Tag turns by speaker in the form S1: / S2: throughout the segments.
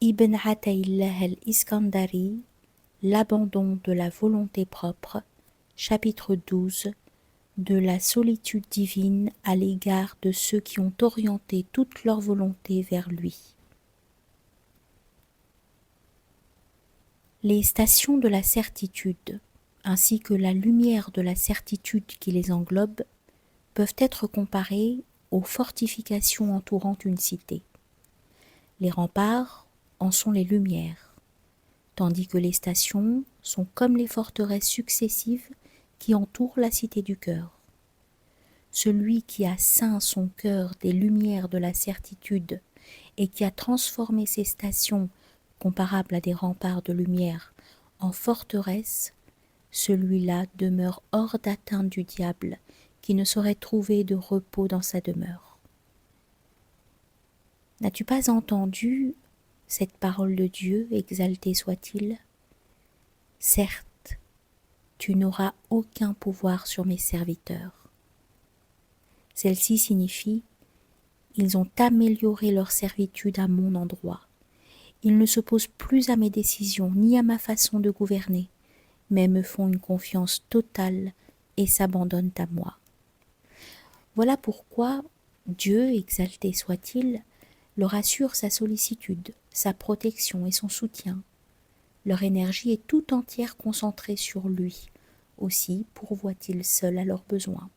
S1: Ibn Ataillah al-Iskandari, L'abandon de la volonté propre, chapitre 12, de la solitude divine à l'égard de ceux qui ont orienté toute leur volonté vers lui. Les stations de la certitude, ainsi que la lumière de la certitude qui les englobe, peuvent être comparées aux fortifications entourant une cité. Les remparts en sont les lumières, tandis que les stations sont comme les forteresses successives qui entourent la cité du cœur. Celui qui a ceint son cœur des lumières de la certitude et qui a transformé ces stations comparables à des remparts de lumière en forteresses, celui-là demeure hors d'atteinte du diable qui ne saurait trouver de repos dans sa demeure. N'as-tu pas entendu cette parole de Dieu, exalté soit-il ? Certes, tu n'auras aucun pouvoir sur mes serviteurs. Celle-ci signifie « Ils ont amélioré leur servitude à mon endroit. Ils ne s'opposent plus à mes décisions ni à ma façon de gouverner, mais me font une confiance totale et s'abandonnent à moi. » Voilà pourquoi Dieu, exalté soit-il, leur assure sa sollicitude, sa protection et son soutien. Leur énergie est tout entière concentrée sur lui. Aussi pourvoit-il seul à leurs besoins.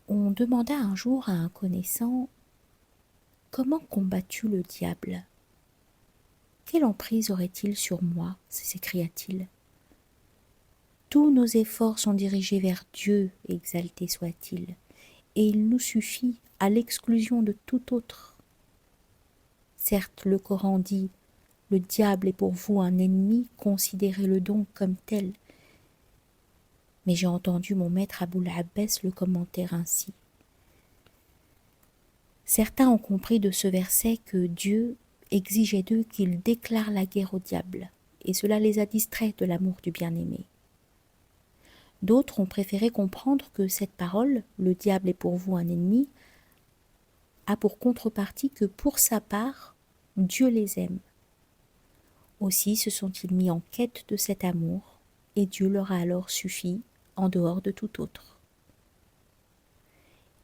S1: On demanda un jour à un connaissant « Comment combattu le diable ? Quelle emprise aurait-il sur moi ?» s'écria-t-il. « Tous nos efforts sont dirigés vers Dieu, exalté soit-il, et il nous suffit à l'exclusion de tout autre. Certes, le Coran dit « Le diable est pour vous un ennemi, considérez-le donc comme tel. » Mais j'ai entendu mon maître Aboul Abbas le commenter ainsi. Certains ont compris de ce verset que Dieu exigeait d'eux qu'ils déclarent la guerre au diable, et cela les a distraits de l'amour du bien-aimé. D'autres ont préféré comprendre que cette parole, « Le diable est pour vous un ennemi », a pour contrepartie que pour sa part, Dieu les aime. Aussi se sont-ils mis en quête de cet amour, et Dieu leur a alors suffi en dehors de tout autre.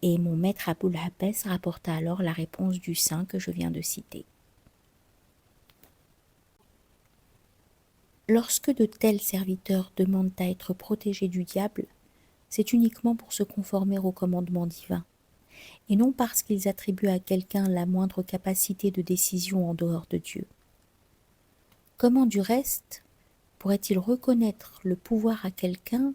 S1: Et mon maître Aboul Abbas rapporta alors la réponse du saint que je viens de citer. Lorsque de tels serviteurs demandent à être protégés du diable, c'est uniquement pour se conformer au commandement divin, et non parce qu'ils attribuent à quelqu'un la moindre capacité de décision en dehors de Dieu. Comment du reste pourrait-il reconnaître le pouvoir à quelqu'un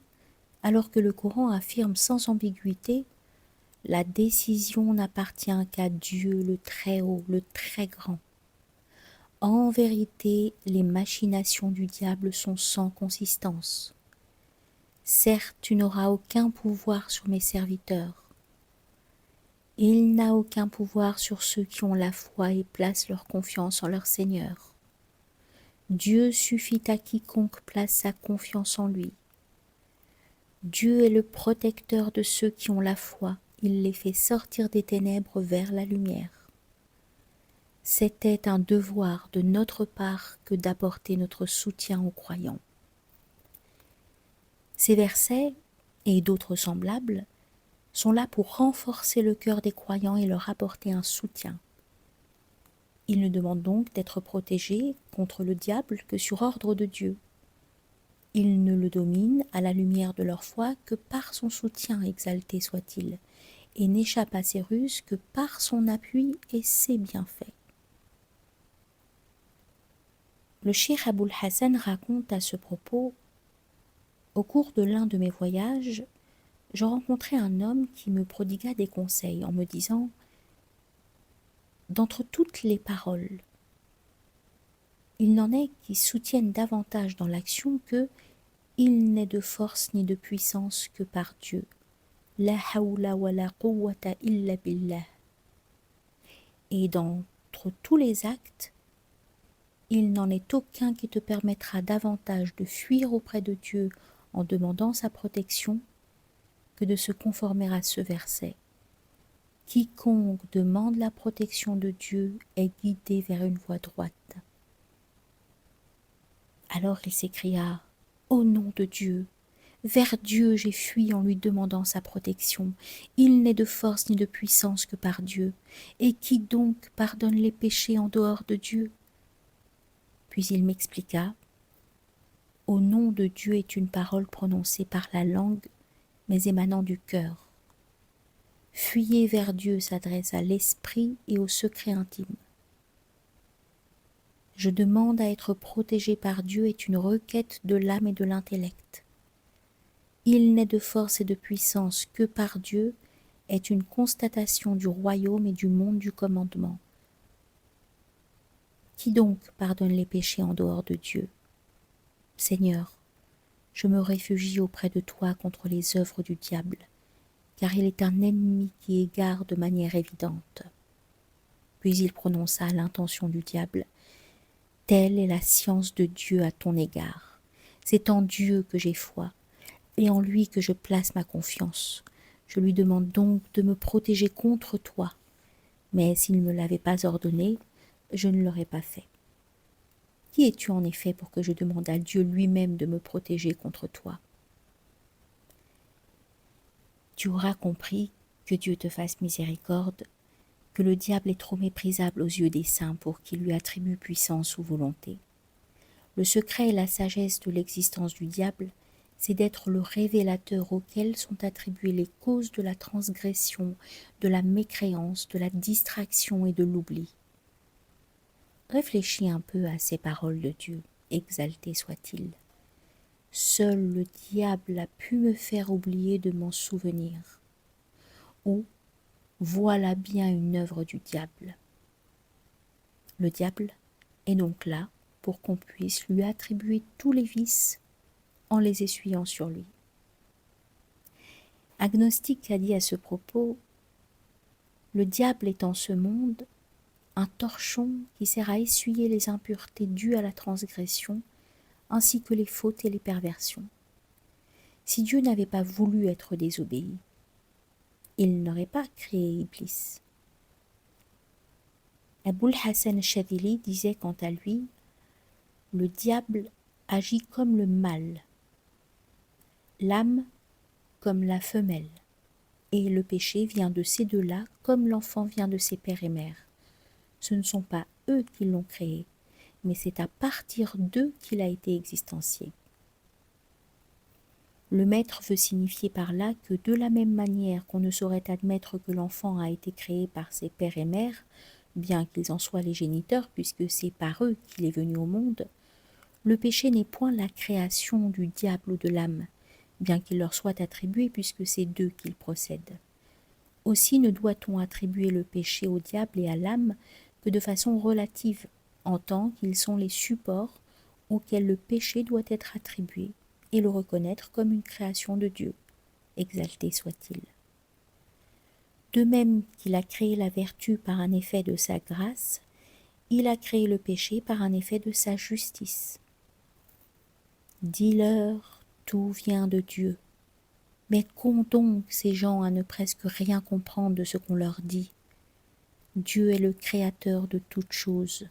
S1: alors que le Coran affirme sans ambiguïté « La décision n'appartient qu'à Dieu le Très-Haut, le Très-Grand. En vérité, les machinations du diable sont sans consistance. Certes, tu n'auras aucun pouvoir sur mes serviteurs. Il n'a aucun pouvoir sur ceux qui ont la foi et placent leur confiance en leur Seigneur. Dieu suffit à quiconque place sa confiance en lui. Dieu est le protecteur de ceux qui ont la foi. Il les fait sortir des ténèbres vers la lumière. C'était un devoir de notre part que d'apporter notre soutien aux croyants. » Ces versets, et d'autres semblables, sont là pour renforcer le cœur des croyants et leur apporter un soutien. Ils ne demandent donc d'être protégés contre le diable que sur ordre de Dieu. Ils ne le dominent à la lumière de leur foi que par son soutien, exalté soit-il, et n'échappent à ses ruses que par son appui et ses bienfaits. Le cheikh Aboul Hassan raconte à ce propos « Au cours de l'un de mes voyages, je rencontrai un homme qui me prodigua des conseils en me disant « D'entre toutes les paroles, il n'en est qui soutiennent davantage dans l'action que « Il n'est de force ni de puissance que par Dieu. La hawla wa la quwwata illa billah. » Et d'entre tous les actes, il n'en est aucun qui te permettra davantage de fuir auprès de Dieu en demandant sa protection que de se conformer à ce verset Quiconque demande la protection de Dieu est guidé vers une voie droite. Alors il s'écria: Au nom de Dieu, vers Dieu j'ai fui en lui demandant sa protection. Il n'est de force ni de puissance que par Dieu. Et qui donc pardonne les péchés en dehors de Dieu? Puis il m'expliqua: Au nom de Dieu est une parole prononcée par la langue, mais émanant du cœur. Fuyez vers Dieu s'adresse à l'esprit et au secret intime. Je demande à être protégé par Dieu est une requête de l'âme et de l'intellect. Il n'est de force et de puissance que par Dieu est une constatation du royaume et du monde du commandement. Qui donc pardonne les péchés en dehors de Dieu? Seigneur, je me réfugie auprès de toi contre les œuvres du diable, car il est un ennemi qui égare de manière évidente. Puis il prononça à l'intention du diable: Telle est la science de Dieu à ton égard. C'est en Dieu que j'ai foi, et en lui que je place ma confiance. Je lui demande donc de me protéger contre toi, mais s'il ne me l'avait pas ordonné, je ne l'aurais pas fait. Qui es-tu en effet pour que je demande à Dieu lui-même de me protéger contre toi? Tu auras compris, que Dieu te fasse miséricorde, que le diable est trop méprisable aux yeux des saints pour qu'il lui attribue puissance ou volonté. Le secret et la sagesse de l'existence du diable, c'est d'être le révélateur auquel sont attribuées les causes de la transgression, de la mécréance, de la distraction et de l'oubli. Réfléchis un peu à ces paroles de Dieu, exalté soit-il. Seul le diable a pu me faire oublier de m'en souvenir. Ou, voilà bien une œuvre du diable. Le diable est donc là pour qu'on puisse lui attribuer tous les vices en les essuyant sur lui. Agnostique a dit à ce propos: le diable est en ce monde un torchon qui sert à essuyer les impuretés dues à la transgression, ainsi que les fautes et les perversions. Si Dieu n'avait pas voulu être désobéi, il n'aurait pas créé Iblis. Aboul Hassan Chadili disait quant à lui: le diable agit comme le mâle, l'âme comme la femelle, et le péché vient de ces deux-là comme l'enfant vient de ses pères et mères. Ce ne sont pas eux qui l'ont créé, mais c'est à partir d'eux qu'il a été existencié. Le maître veut signifier par là que de la même manière qu'on ne saurait admettre que l'enfant a été créé par ses pères et mères, bien qu'ils en soient les géniteurs puisque c'est par eux qu'il est venu au monde, le péché n'est point la création du diable ou de l'âme, bien qu'il leur soit attribué puisque c'est d'eux qu'il procède. Aussi ne doit-on attribuer le péché au diable et à l'âme que de façon relative, en tant qu'ils sont les supports auxquels le péché doit être attribué, et le reconnaître comme une création de Dieu, exalté soit-il. De même qu'il a créé la vertu par un effet de sa grâce, il a créé le péché par un effet de sa justice. Dis-leur, tout vient de Dieu. Mais qu'ont donc ces gens à ne presque rien comprendre de ce qu'on leur dit? Dieu est le créateur de toutes choses.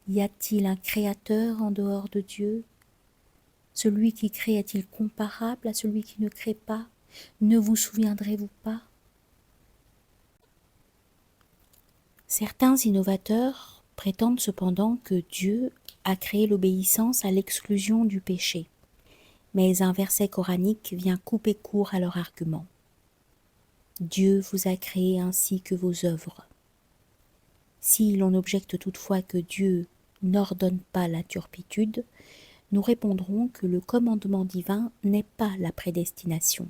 S1: Y a-t-il un créateur en dehors de Dieu? Celui qui crée est-il comparable à celui qui ne crée pas? Ne vous souviendrez-vous pas? Certains innovateurs prétendent cependant que Dieu a créé l'obéissance à l'exclusion du péché, mais un verset coranique vient couper court à leur argument. Dieu vous a créé ainsi que vos œuvres. Si l'on objecte toutefois que Dieu n'ordonne pas la turpitude, nous répondrons que le commandement divin n'est pas la prédestination.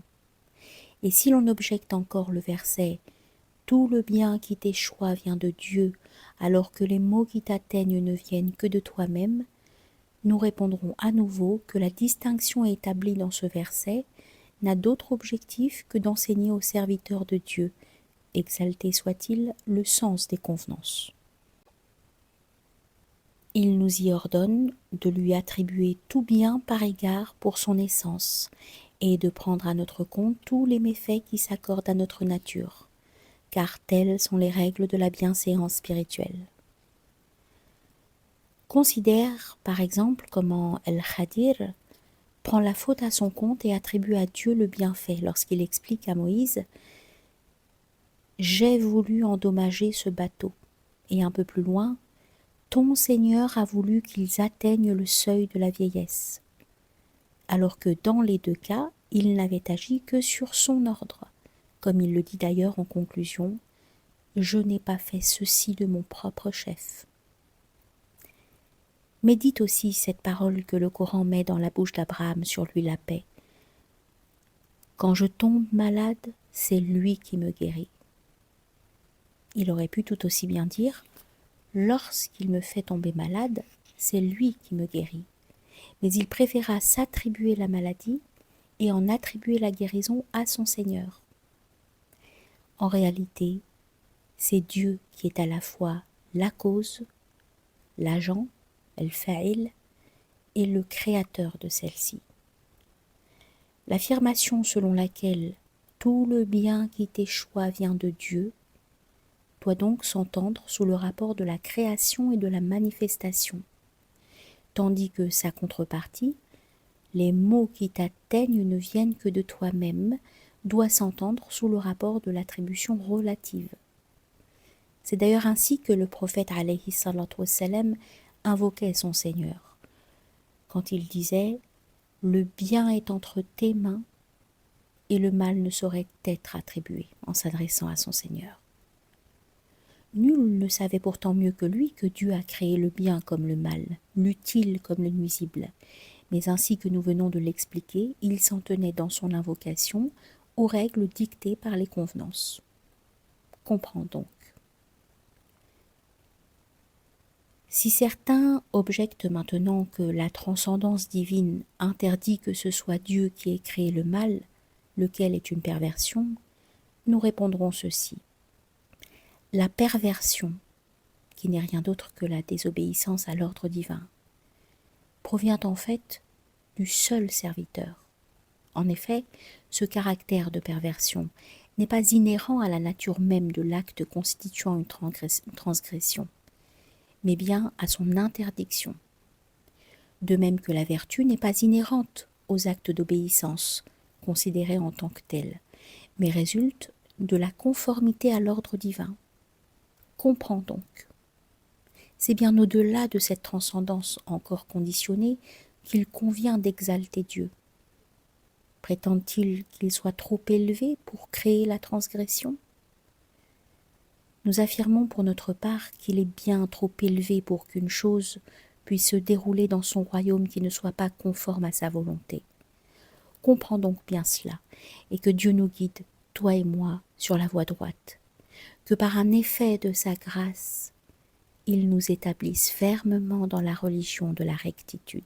S1: Et si l'on objecte encore le verset « Tout le bien qui t'échoit vient de Dieu, alors que les maux qui t'atteignent ne viennent que de toi-même », nous répondrons à nouveau que la distinction établie dans ce verset n'a d'autre objectif que d'enseigner aux serviteurs de Dieu, exalté soit-il, le sens des convenances. Il nous y ordonne de lui attribuer tout bien par égard pour son essence et de prendre à notre compte tous les méfaits qui s'accordent à notre nature, car telles sont les règles de la bienséance spirituelle. Considère, par exemple, comment El-Khadir prend la faute à son compte et attribue à Dieu le bienfait lorsqu'il explique à Moïse « J'ai voulu endommager ce bateau » et un peu plus loin « Ton Seigneur a voulu qu'ils atteignent le seuil de la vieillesse » alors que dans les deux cas, il n'avait agi que sur son ordre, comme il le dit d'ailleurs en conclusion « Je n'ai pas fait ceci de mon propre chef ». Médite aussi cette parole que le Coran met dans la bouche d'Abraham sur lui la paix. Quand je tombe malade, c'est lui qui me guérit. Il aurait pu tout aussi bien dire lorsqu'il me fait tomber malade, c'est lui qui me guérit. Mais il préféra s'attribuer la maladie et en attribuer la guérison à son Seigneur. En réalité, c'est Dieu qui est à la fois la cause, l'agent, el-fa'il, et le créateur de celle-ci. L'affirmation selon laquelle tout le bien qui t'échoua vient de Dieu doit donc s'entendre sous le rapport de la création et de la manifestation, tandis que sa contrepartie, les maux qui t'atteignent ne viennent que de toi-même, doit s'entendre sous le rapport de l'attribution relative. C'est d'ailleurs ainsi que le prophète alayhi salatu wassalam invoquait son Seigneur, quand il disait « Le bien est entre tes mains et le mal ne saurait être attribué » en s'adressant à son Seigneur. Nul ne savait pourtant mieux que lui que Dieu a créé le bien comme le mal, l'utile comme le nuisible. Mais ainsi que nous venons de l'expliquer, il s'en tenait dans son invocation aux règles dictées par les convenances. Comprends donc. Si certains objectent maintenant que la transcendance divine interdit que ce soit Dieu qui ait créé le mal, lequel est une perversion, nous répondrons ceci. La perversion, qui n'est rien d'autre que la désobéissance à l'ordre divin, provient en fait du seul serviteur. En effet, ce caractère de perversion n'est pas inhérent à la nature même de l'acte constituant une transgression, mais bien à son interdiction. De même que la vertu n'est pas inhérente aux actes d'obéissance, considérés en tant que tels, mais résulte de la conformité à l'ordre divin. Comprends donc. C'est bien au-delà de cette transcendance encore conditionnée qu'il convient d'exalter Dieu. Prétend-il qu'il soit trop élevé pour créer la transgression ? Nous affirmons pour notre part qu'il est bien trop élevé pour qu'une chose puisse se dérouler dans son royaume qui ne soit pas conforme à sa volonté. Comprends donc bien cela, et que Dieu nous guide, toi et moi, sur la voie droite, que par un effet de sa grâce, il nous établisse fermement dans la religion de la rectitude.